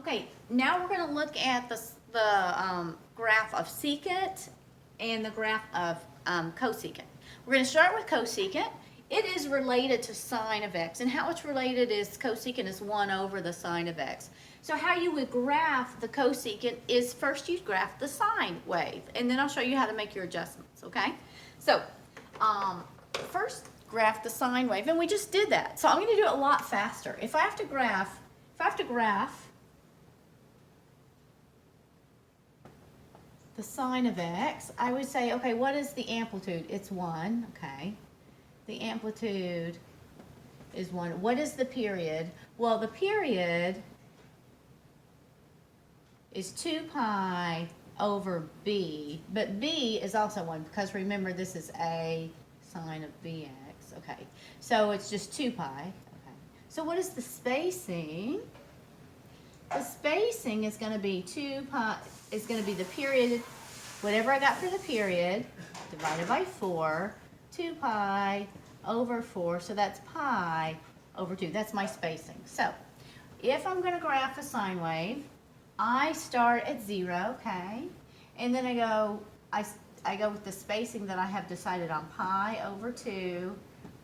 Okay, now we're going to look at the graph of secant and the graph of cosecant. We're going to start with cosecant. It is related to sine of x, and how it's related is cosecant is 1 over the sine of x. So how you would graph the cosecant is first you graph the sine wave, and then I'll show you how to make your adjustments, okay? So first graph the sine wave, and we just did that. So I'm going to do it a lot faster. If I have to graph the sine of x, I would say, okay, what is the amplitude? It's 1, okay. The amplitude is 1. What is the period? Well, the period is 2 pi over b, but b is also 1 because remember this is a sine of bx, okay. So it's just 2 pi, okay. So what is the spacing? The spacing is going to be 2 pi, is going to be the period, whatever I got for the period, divided by 4, 2 pi over 4, so that's pi over 2. That's my spacing. So if I'm going to graph a sine wave, I start at 0, okay, and then I go with the spacing that I have decided on, pi over 2,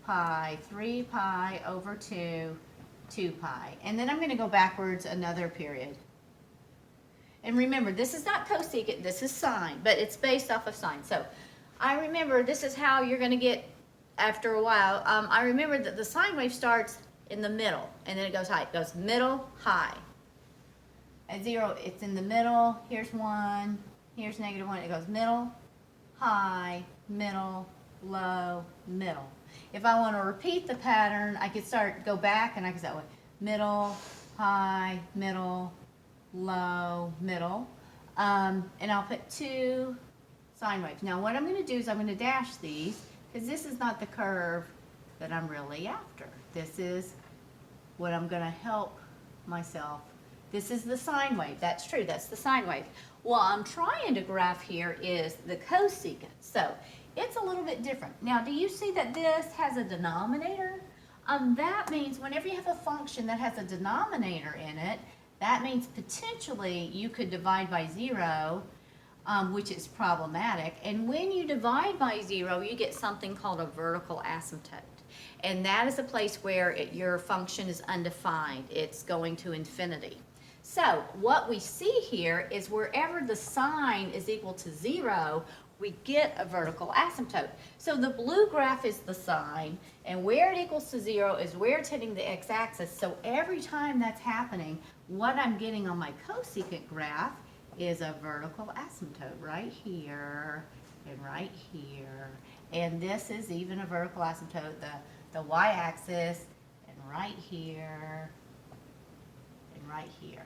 pi, 3 pi over 2, 2 pi. And then I'm going to go backwards another period. And remember, this is not cosecant, this is sine, but it's based off of sine. So I remember this is how you're going to get after a while. I remember that the sine wave starts in the middle, and then it goes high. It goes middle, high. At 0, it's in the middle. Here's 1. Here's -1. It goes middle, high, middle, low, middle. If I want to repeat the pattern, I could go back, and I could say, middle, high, middle, low, middle. And I'll put 2 sine waves. Now what I'm going to do is I'm going to dash these, because this is not the curve that I'm really after. This is what I'm going to help myself. This is the sine wave. That's true. That's the sine wave. What I'm trying to graph here is the cosecant. So it's a little bit different. Now, do you see that this has a denominator? That means whenever you have a function that has a denominator in it, that means potentially you could divide by 0, which is problematic. And when you divide by 0, you get something called a vertical asymptote. And that is a place where your function is undefined. It's going to infinity. So what we see here is wherever the sine is equal to 0, we get a vertical asymptote. So the blue graph is the sine, and where it equals to 0 is where it's hitting the x-axis. So every time that's happening, what I'm getting on my cosecant graph is a vertical asymptote right here and right here. And this is even a vertical asymptote, the y-axis, and right here and right here.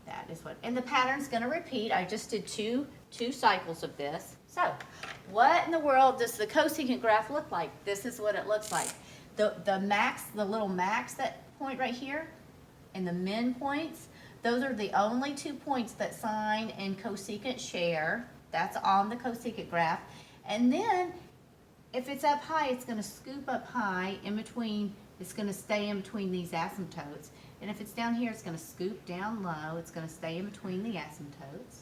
That is what, and the pattern's going to repeat. I just did two cycles of this. So what in the world does the cosecant graph look like? This is what it looks like. The max, the little max, that point right here, and the min points, those are the only 2 points that sine and cosecant share. That's on the cosecant graph. And then if it's up high, it's going to scoop up high in between, it's going to stay in between these asymptotes. And if it's down here, it's going to scoop down low. It's going to stay in between the asymptotes.